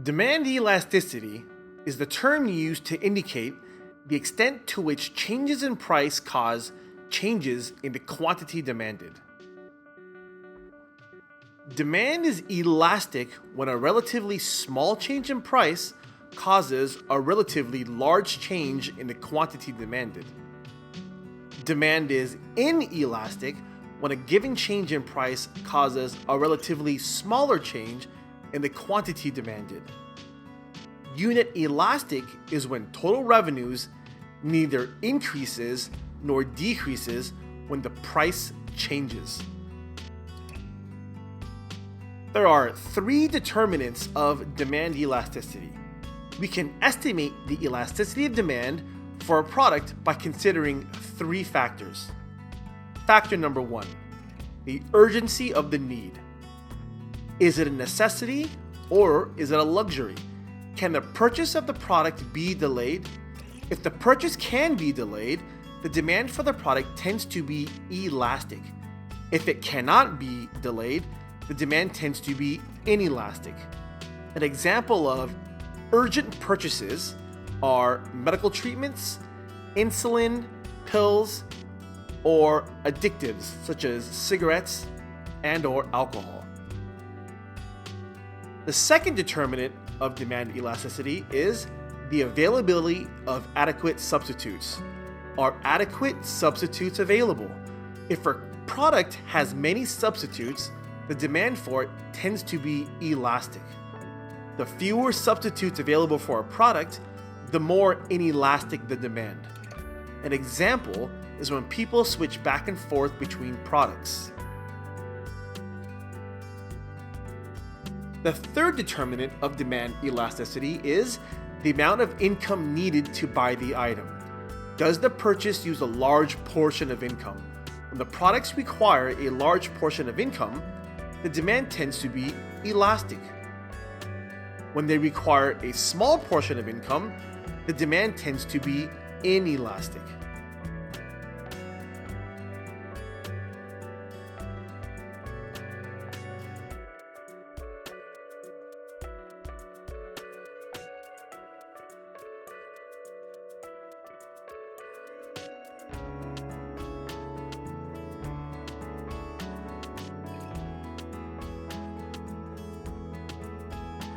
Demand elasticity is the term used to indicate the extent to which changes in price cause changes in the quantity demanded. Demand is elastic when a relatively small change in price causes a relatively large change in the quantity demanded. Demand is inelastic when a given change in price causes a relatively smaller change in the quantity demanded. Unit elastic is when total revenues neither increases nor decreases when the price changes. There are three determinants of demand elasticity. We can estimate the elasticity of demand for a product by considering three factors. Factor number one, the urgency of the need. Is it a necessity or is it a luxury? Can the purchase of the product be delayed? If the purchase can be delayed, the demand for the product tends to be elastic. If it cannot be delayed, the demand tends to be inelastic. An example of urgent purchases are medical treatments, insulin, pills, or addictives such as cigarettes and/or alcohol. The second determinant of demand elasticity is the availability of adequate substitutes. Are adequate substitutes available? If a product has many substitutes, the demand for it tends to be elastic. The fewer substitutes available for a product, the more inelastic the demand. An example is when people switch back and forth between products. The third determinant of demand elasticity is the amount of income needed to buy the item. Does the purchase use a large portion of income? When the products require a large portion of income, the demand tends to be elastic. When they require a small portion of income, the demand tends to be inelastic.